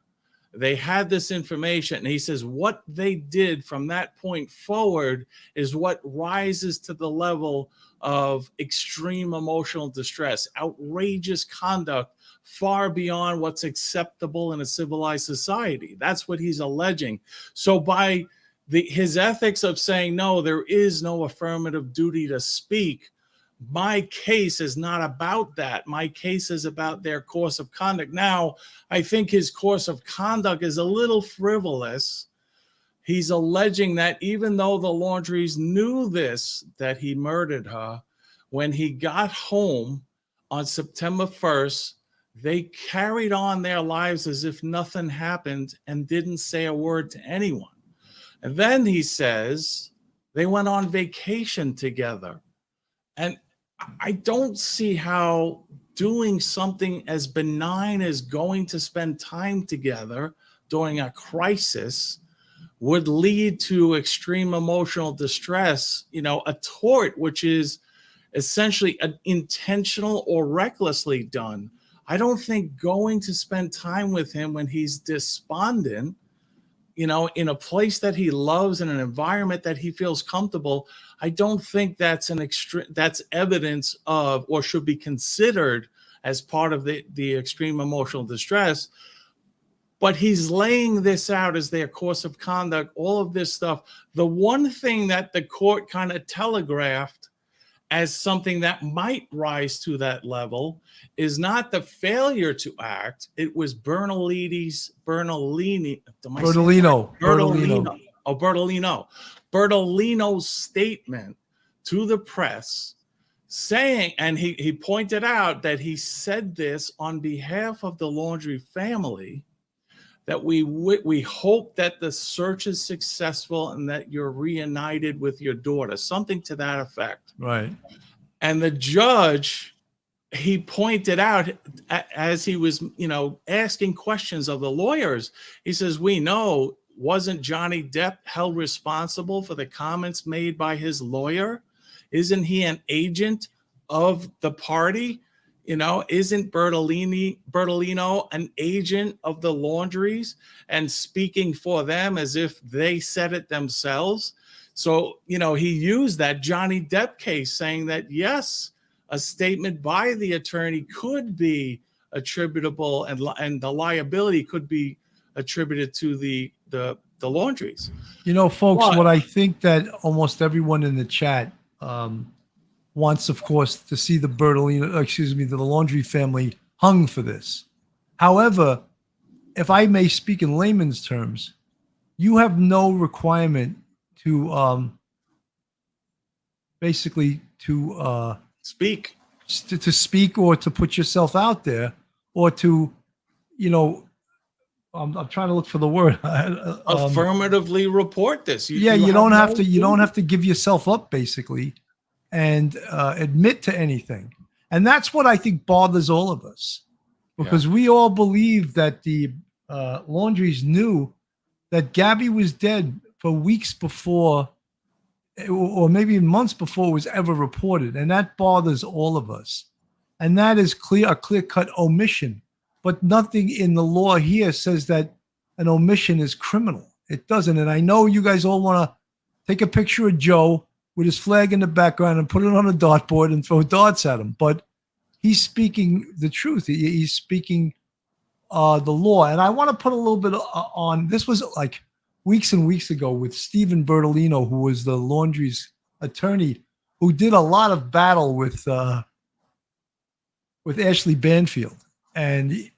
They had this information. And he says what they did from that point forward is what rises to the level of extreme emotional distress, outrageous conduct, far beyond what's acceptable in a civilized society. That's what he's alleging. So by his ethics of saying, no, there is no affirmative duty to speak, my case is not about that. My case is about their course of conduct. Now, I think his course of conduct is a little frivolous. He's alleging that even though the Laundries knew this, that he murdered her, when he got home on September 1st, they carried on their lives as if nothing happened and didn't say a word to anyone. And then he says they went on vacation together. And I don't see how doing something as benign as going to spend time together during a crisis would lead to extreme emotional distress, a tort, which is essentially an intentional or recklessly done. I don't think going to spend time with him when he's despondent, in a place that he loves, in an environment that he feels comfortable, I don't think that's that's evidence of, or should be considered as part of the extreme emotional distress. But he's laying this out as their course of conduct, all of this stuff. The one thing that the court kind of telegraphed as something that might rise to that level is not the failure to act. It was Bertolino's statement to the press saying, and he pointed out that he said this on behalf of the Laundrie family, that we hope that the search is successful and that you're reunited with your daughter, something to that effect. Right. And the judge, he pointed out as he was, asking questions of the lawyers, he says, we know, wasn't Johnny Depp held responsible for the comments made by his lawyer? Isn't he an agent of the party? Isn't Bertolino an agent of the Laundries and speaking for them as if they said it themselves? So, he used that Johnny Depp case saying that, yes, a statement by the attorney could be attributable and the liability could be attributed to the Laundries. Folks, what I think that almost everyone in the chat wants, of course, to see the Laundrie family hung for this. However, if I may speak in layman's terms, you have no requirement to basically to speak, to speak or to put yourself out there or to, I'm trying to look for the word. Affirmatively report this. You don't have to give yourself up basically and admit to anything. And that's what I think bothers all of us, because we all believe that the Laundries knew that Gabby was dead for weeks before, or maybe months before it was ever reported. And that bothers all of us. And that is a clear-cut omission. But nothing in the law here says that an omission is criminal. It doesn't. And I know you guys all want to take a picture of Joe with his flag in the background and put it on a dartboard and throw darts at him. But he's speaking the truth. He's speaking the law. And I want to put a little bit on. This was like weeks and weeks ago with Stephen Bertolino, who was the Laundrie's attorney, who did a lot of battle with Ashley Banfield. And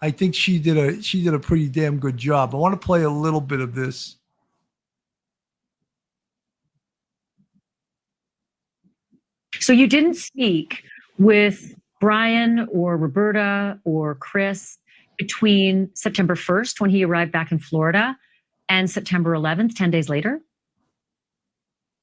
I think she did a pretty damn good job. I want to play a little bit of this. So you didn't speak with Brian or Roberta or Chris between September 1st, when he arrived back in Florida, and September 11th, 10 days later?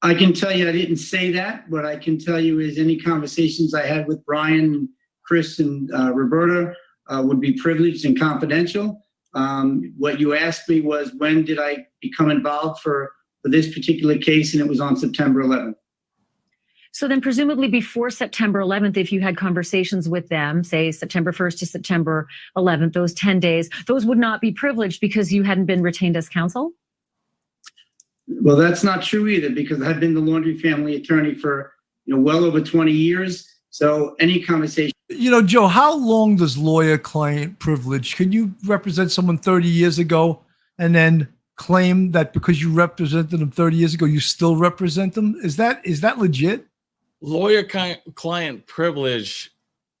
I can tell you I didn't say that. What I can tell you is any conversations I had with Brian, Chris, and Roberta would be privileged and confidential. What you asked me was, when did I become involved for this particular case? And it was on September 11th. So then presumably before September 11th, if you had conversations with them, say September 1st to September 11th, those 10 days, those would not be privileged because you hadn't been retained as counsel? Well, that's not true either, because I've been the Laundrie family attorney for well over 20 years. So any conversation. Joe, how long does lawyer-client privilege? Can you represent someone 30 years ago and then claim that because you represented them 30 years ago, you still represent them? Is that legit? Lawyer-client privilege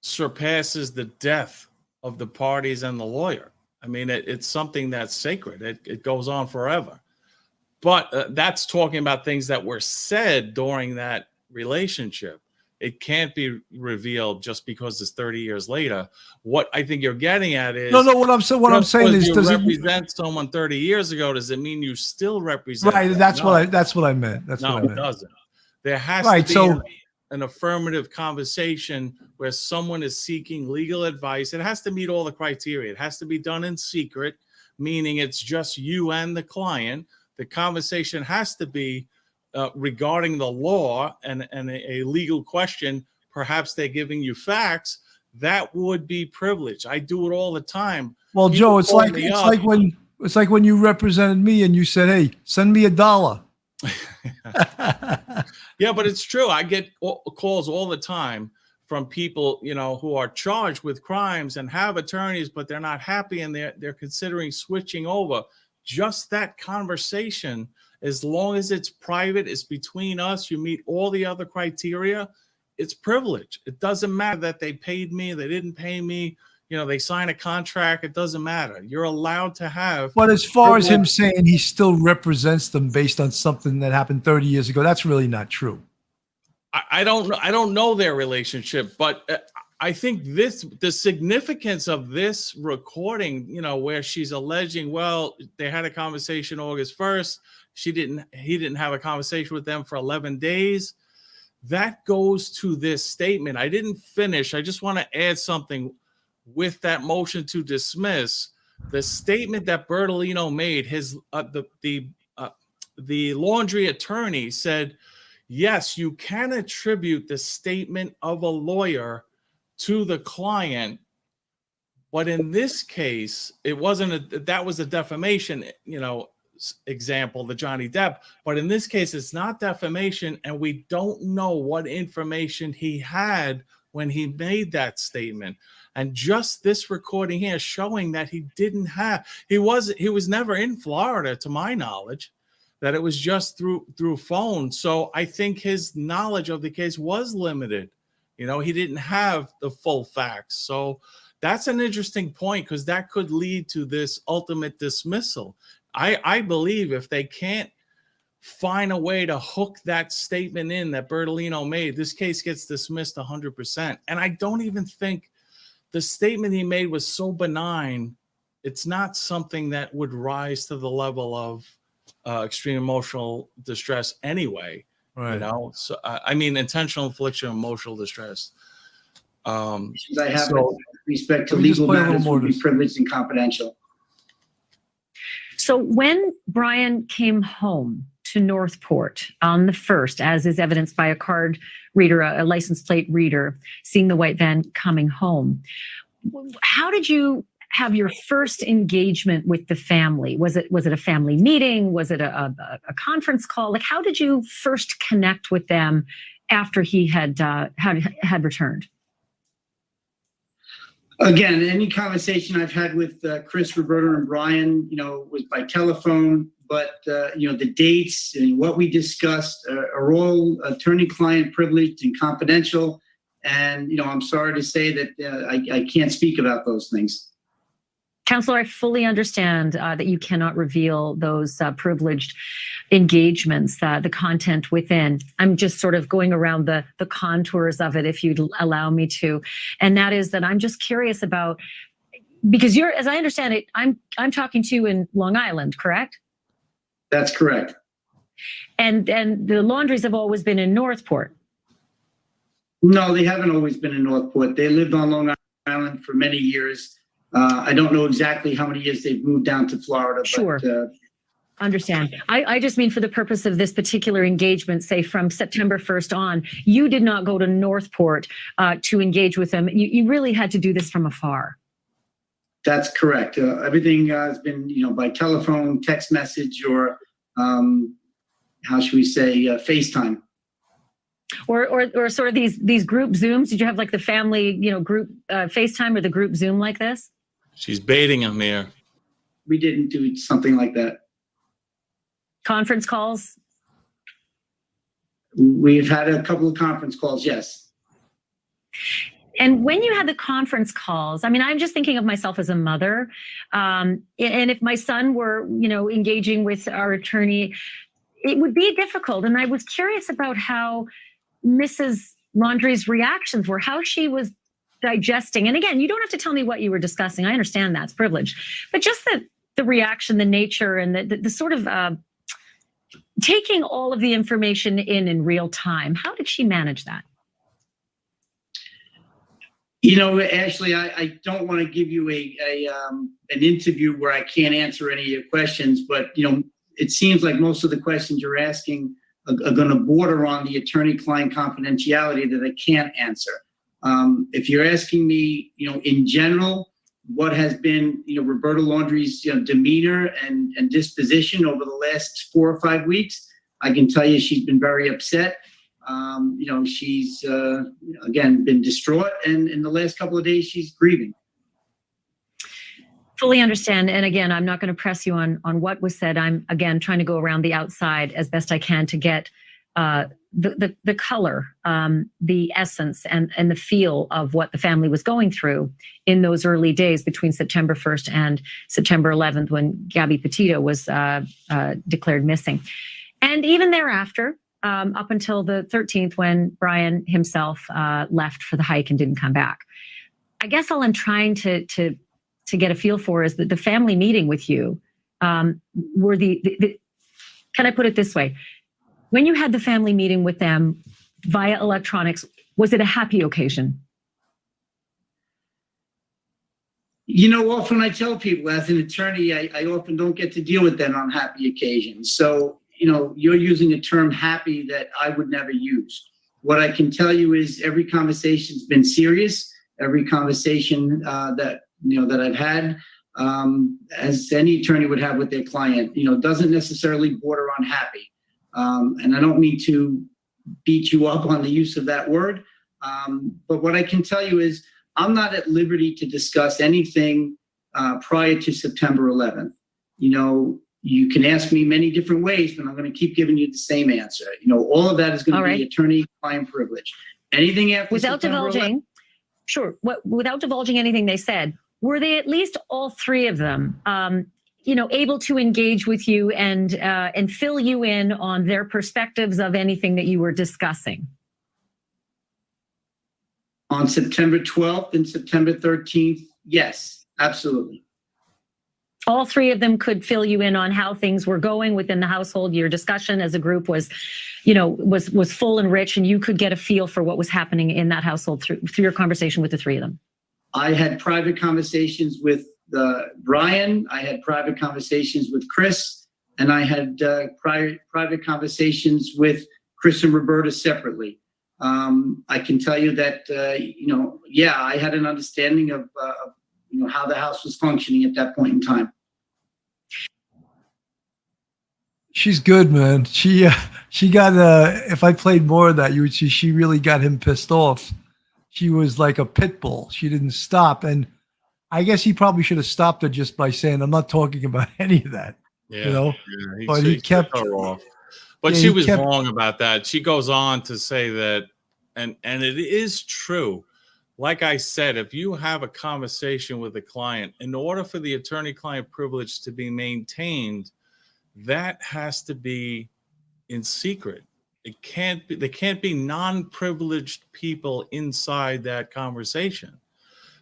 surpasses the death of the parties and the lawyer. I mean, it's something that's sacred. It goes on forever. But that's talking about things that were said during that relationship. It can't be revealed just because it's 30 years later. What I think you're getting at is what I'm saying is, you does represent someone 30 years ago, does it mean you still represent right? them? That's No. what I meant. That's no, what I meant. It doesn't. There has Right, to be an affirmative conversation where someone is seeking legal advice. It has to meet all the criteria. It has to be done in secret, meaning it's just you and the client. The conversation has to be regarding the law and a legal question. Perhaps they're giving you facts. That would be privilege. I do it all the time. Well, People Joe, it's call like me up. when you represented me and you said, "Hey, send me $1." Yeah, but it's true. I get calls all the time from people, who are charged with crimes and have attorneys, but they're not happy and they're considering switching over. Just that conversation, as long as it's private, it's between us, you meet all the other criteria, it's privilege. It doesn't matter that they paid me, they didn't pay me, they sign a contract, it doesn't matter. You're allowed to have. But as far as him saying he still represents them based on something that happened 30 years ago, that's really not true. I don't know their relationship, but I think the significance of this recording, where she's alleging, well, they had a conversation August 1st. He didn't have a conversation with them for 11 days. That goes to this statement. I didn't finish. I just want to add something with that motion to dismiss. The statement that Bertolino made, the Laundrie attorney said, yes, you can attribute the statement of a lawyer to the client, but in this case, it wasn't that was a defamation, example, the Johnny Depp, but in this case, it's not defamation, and we don't know what information he had when he made that statement. And just this recording here showing that he was never in Florida, to my knowledge, that it was just through phone. So I think his knowledge of the case was limited. He didn't have the full facts. So that's an interesting point, because that could lead to this ultimate dismissal. I believe if they can't find a way to hook that statement in that Bertolino made, this case gets dismissed 100%. And I don't even think the statement he made was so benign. It's not something that would rise to the level of extreme emotional distress anyway. Right. So I mean, intentional infliction of emotional distress. I have with respect to legal matters would be privileged and confidential. So when Brian came home to Northport on the 1st, as is evidenced by a card reader, a license plate reader, seeing the white van coming home, how did you have your first engagement with the family? Was it a family meeting? Was it a conference call? Like, how did you first connect with them after he had returned? Again, any conversation I've had with Chris, Roberta, and Brian, was by telephone. But the dates and what we discussed are all attorney-client privileged and confidential. And I'm sorry to say that I can't speak about those things. Counselor, I fully understand that you cannot reveal those privileged engagements, the content within. I'm just sort of going around the contours of it, if you'd allow me to. And that is that I'm just curious about, because you're, as I understand it, I'm talking to you in Long Island, correct? That's correct. And the Laundries have always been in Northport. No, they haven't always been in Northport. They lived on Long Island for many years. I don't know exactly how many years they've moved down to Florida. Sure. But, understand. I just mean for the purpose of this particular engagement, say from September 1st on, you did not go to Northport to engage with them. You really had to do this from afar. That's correct. Everything has been, by telephone, text message, or how should we say, FaceTime. Or sort of these group Zooms. Did you have like the family, group FaceTime or the group Zoom like this? She's baiting him here. We didn't do something like that. Conference calls? We've had a couple of conference calls, yes. And when you had the conference calls, I mean, I'm just thinking of myself as a mother. And if my son were, engaging with our attorney, it would be difficult. And I was curious about how Mrs. Laundrie's reactions were, how she was digesting. And again, you don't have to tell me what you were discussing. I understand that's privilege. But just the reaction, the nature, and the sort of taking all of the information in real time. How did she manage that? Ashley, I don't want to give you an interview where I can't answer any of your questions, but, it seems like most of the questions you're asking are going to border on the attorney-client confidentiality that I can't answer. If you're asking me, in general, what has been, Roberta Laundrie's demeanor and disposition over the last 4 or 5 weeks, I can tell you she's been very upset. She's, again, been distraught. And in the last couple of days, she's grieving. Fully understand. And again, I'm not going to press you on what was said. I'm, again, trying to go around the outside as best I can to get the color, the essence, and the feel of what the family was going through in those early days between September 1st and September 11th, when Gabby Petito was declared missing. And even thereafter, up until the 13th, when Brian himself left for the hike and didn't come back. I guess all I'm trying to get a feel for is that the family meeting with you were can I put it this way? When you had the family meeting with them via electronics, was it a happy occasion? Often I tell people as an attorney, I often don't get to deal with them on happy occasions. So, you're using a term happy that I would never use. What I can tell you is every conversation's been serious. Every conversation that I've had, as any attorney would have with their client, doesn't necessarily border on happy. And I don't mean to beat you up on the use of that word. But what I can tell you is I'm not at liberty to discuss anything prior to September 11th. You can ask me many different ways, but I'm going to keep giving you the same answer. All of that is going to be attorney-client privilege. Anything after without September divulging, 11th, sure. Without divulging anything they said, were they at least all three of them, able to engage with you and fill you in on their perspectives of anything that you were discussing? On September 12th and September 13th, yes, absolutely. All three of them could fill you in on how things were going within the household. Your discussion as a group was full and rich, and you could get a feel for what was happening in that household through your conversation with the three of them. I had private conversations with Brian. I had private conversations with Chris, and I had private conversations with Chris and Roberta separately. I can tell you that, I had an understanding of how the house was functioning at that point in time. She's good, man. She got if I played more of that, you would see she really got him pissed off. She was like a pit bull. She didn't stop, and I guess he probably should have stopped her just by saying, "I'm not talking about any of that." Yeah, But he kept her off. But she was wrong about that. She goes on to say that, and it is true. Like I said, if you have a conversation with a client, in order for the attorney-client privilege to be maintained, that has to be in secret. It can't be, there can't be non-privileged people inside that conversation.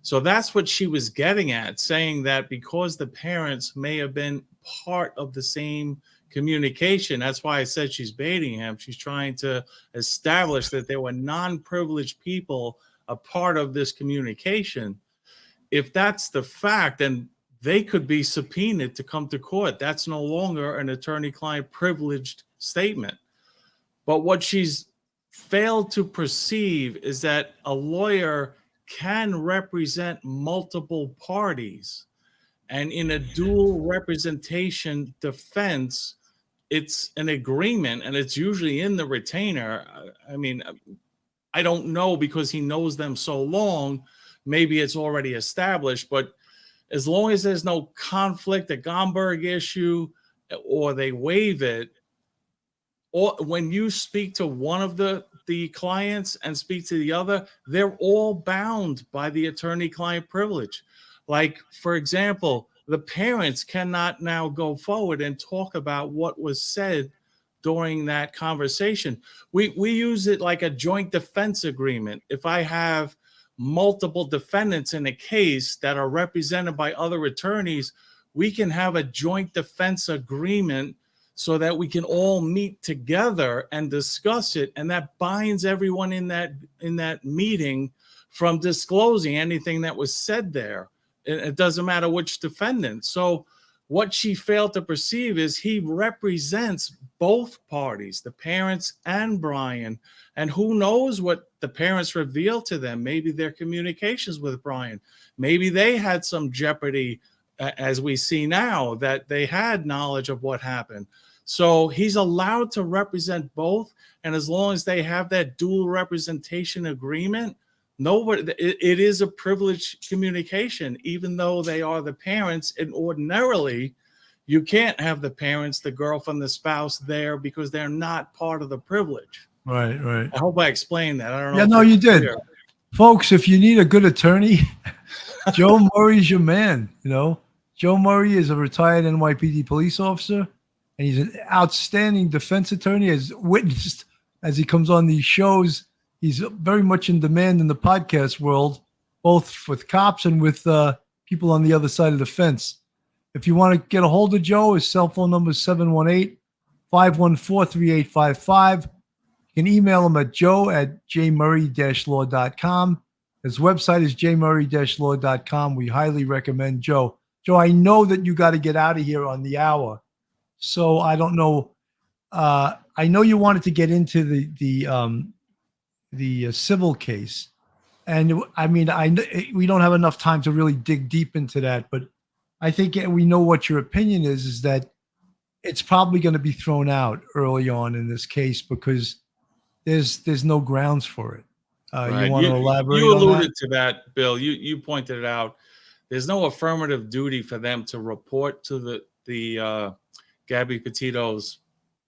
So that's what she was getting at, saying that because the parents may have been part of the same communication, that's why I said she's baiting him. She's trying to establish that there were non-privileged people a part of this communication. If that's the fact, then they could be subpoenaed to come to court. That's no longer an attorney-client privileged statement. But what she's failed to perceive is that a lawyer can represent multiple parties. And in a dual representation defense, it's an agreement, and it's usually in the retainer. I mean, I don't know, because he knows them so long, maybe it's already established, but as long as there's no conflict, a Gomberg issue, or they waive it, or when you speak to one of the clients and speak to the other, they're all bound by the attorney-client privilege. Like, for example, the parents cannot now go forward and talk about what was said during that conversation. We use it like a joint defense agreement. If I have multiple defendants in a case that are represented by other attorneys, we can have a joint defense agreement so that we can all meet together and discuss it, and that binds everyone in that meeting from disclosing anything that was said there. It doesn't matter which defendant. So what she failed to perceive is he represents both parties, the parents and Brian. And who knows what the parents revealed to them? Maybe their communications with Brian. Maybe they had some jeopardy, as we see now, that they had knowledge of what happened. So he's allowed to represent both. And as long as they have that dual representation agreement, nobody, it is a privileged communication, even though they are the parents. And ordinarily, you can't have the parents, the girlfriend, the spouse there, because they're not part of the privilege. Right. I hope I explained that. I don't know. Yeah, no, you did. Folks, if you need a good attorney, Joe Murray's your man. Joe Murray is a retired NYPD police officer, and he's an outstanding defense attorney. As witnessed as he comes on these shows, he's very much in demand in the podcast world, both with cops and with people on the other side of the fence. If you want to get a hold of Joe, his cell phone number is 718-514-3855. You can email him at joe@jmurray-law.com. His website is jmurray-law.com. We highly recommend Joe. Joe, I know that you got to get out of here on the hour, so I don't know. I know you wanted to get into the civil case, and I mean, we don't have enough time to really dig deep into that, but I think we know what your opinion is that it's probably going to be thrown out early on in this case because there's no grounds for it. Right. You want to elaborate? You alluded on that? to that, Bill. You pointed it out. There's no affirmative duty for them to report to the Gabby Petito's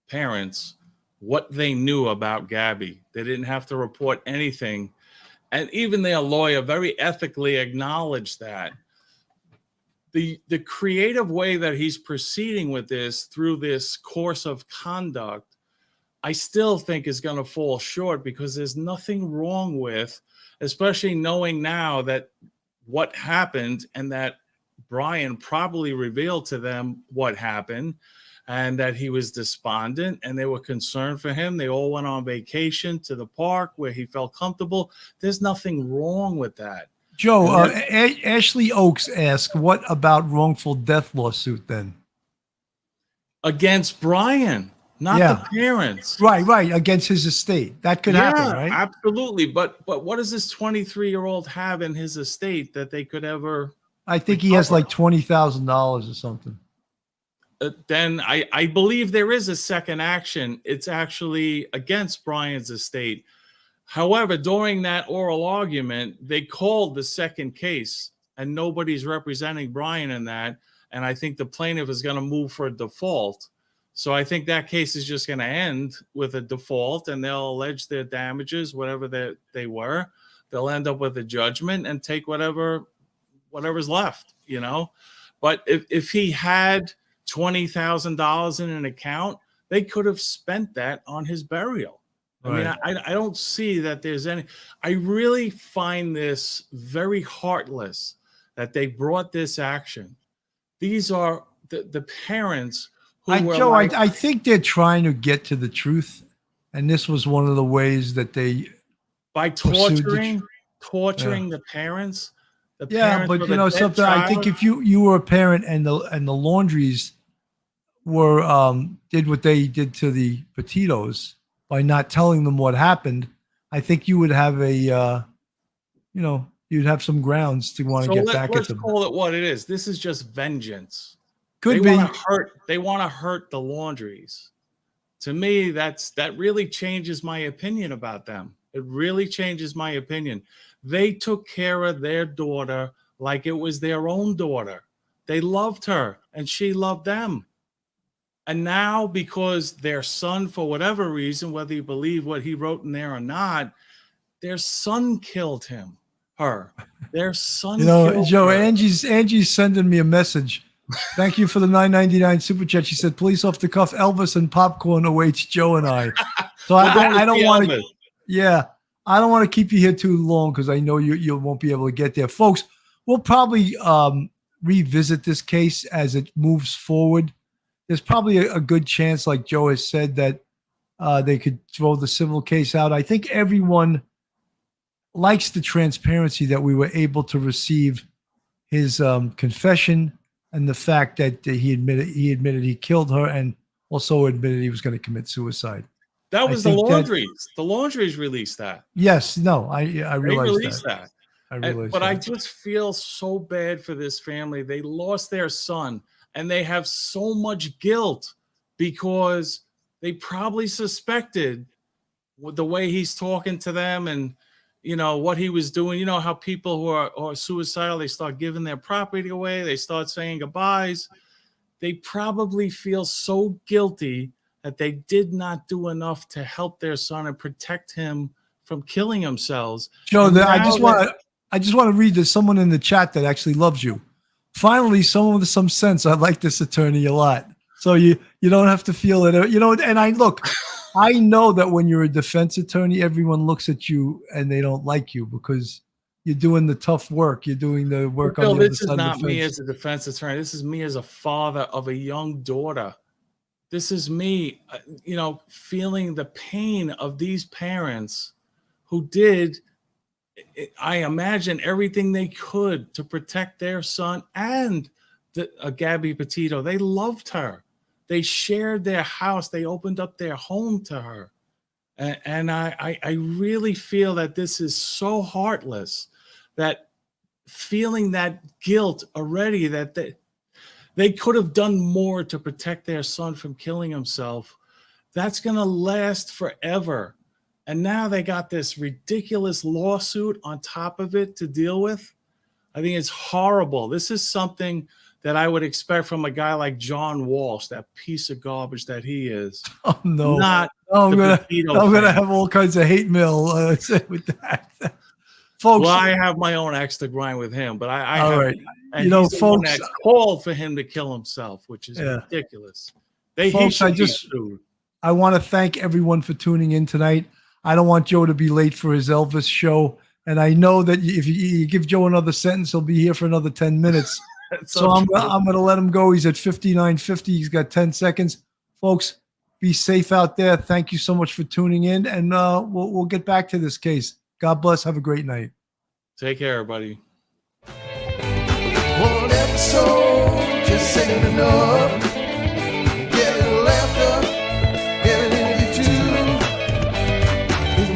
parents what they knew about Gabby. They didn't have to report anything. And even their lawyer very ethically acknowledged that. The creative way that he's proceeding with this through this course of conduct, I still think is going to fall short, because there's nothing wrong with, especially knowing now that what happened and that Brian probably revealed to them what happened, and that he was despondent and they were concerned for him. They all went on vacation to the park where he felt comfortable. There's nothing wrong with that. Joe, And Ashley Oaks asked, what about wrongful death lawsuit then? against Brian, not Yeah. the parents. Right, against his estate. That could happen, right? Absolutely. But what does this 23-year-old have in his estate that they could ever I think he has like $20,000 or something. then I believe there is a second action. It's actually against Brian's estate. However, during that oral argument, they called the second case and nobody's representing Brian in that. And I think the plaintiff is going to move for a default. So I think that case is just going to end with a default and they'll allege their damages, whatever they were. They'll end up with a judgment and take whatever's left, you know. But if he had $20,000 in an account, they could have spent that on his burial. I mean, I don't see that there's any. I really find this very heartless that they brought this action. These are the parents who were Joe, like, I think they're trying to get to the truth, and this was one of the ways that they by torturing the parents. The parents but of you a know dead something. I think child. if you were a parent and the Laundries were did what they did to the Petitos by not telling them what happened, I think you would have you'd have some grounds to want to get back at Let's them. call it what it is. This is just vengeance. Could they be. They want to hurt the Laundries. To me, that really changes my opinion about them. It really changes my opinion. They took care of their daughter like it was their own daughter. They loved her and she loved them. And now, because their son, for whatever reason, whether you believe what he wrote in there or not, their son killed her. Their son killed Joe, her. Angie's sending me a message. Thank you for the $9.99 super chat. She said, "Police off the cuff, Elvis and popcorn awaits Joe and I." So I don't want to. Yeah, I don't want to keep you here too long because I know you won't be able to get there, folks. We'll probably revisit this case as it moves forward. There's probably a good chance, like Joe has said, that they could throw the civil case out. I think everyone likes the transparency that we were able to receive his confession and the fact that he admitted he killed her and also admitted he was going to commit suicide. That was the Laundries. The Laundries released that. Yes, no, I They realized released that. I realized But that. I just feel so bad for this family. They lost their son and they have so much guilt because they probably suspected with the way he's talking to them and what he was doing. You know how people who are suicidal, they start giving their property away, they start saying goodbyes. They probably feel so guilty that they did not do enough to help their son and protect him from killing themselves. Joe, And I now just want to read. There's someone in the chat that actually loves you. Finally, someone with some sense. I like this attorney a lot. So you don't have to feel it. And I know that when you're a defense attorney, everyone looks at you and they don't like you because you're doing the tough work. You're doing the work on the other this side is of the not me fence. as a defense attorney. This is me as a father of a young daughter. This is me, feeling the pain of these parents who did, I imagine, everything they could to protect their son and Gabby Petito. They loved her. They shared their house. They opened up their home to her. And I really feel that this is so heartless, that feeling that guilt already, that they could have done more to protect their son from killing himself. That's going to last forever. And now they got this ridiculous lawsuit on top of it to deal with. I think it's horrible. This is something that I would expect from a guy like John Walsh, that piece of garbage that he is. Oh no! Not I'm Petito gonna fan. have all kinds of hate mail with that, folks. Well, I have my own axe to grind with him, but I all have, right. and he's the one folks, that called for him to kill himself, which is ridiculous. He folks, should be sued. I want to thank everyone for tuning in tonight. I don't want Joe to be late for his Elvis show, and I know that if you give Joe another sentence, he'll be here for another 10 minutes. So I'm going to let him go. He's at 59:50. He's got 10 seconds. Folks, be safe out there. Thank you so much for tuning in, and we'll get back to this case. God bless. Have a great night. Take care, everybody. One episode just ain't enough.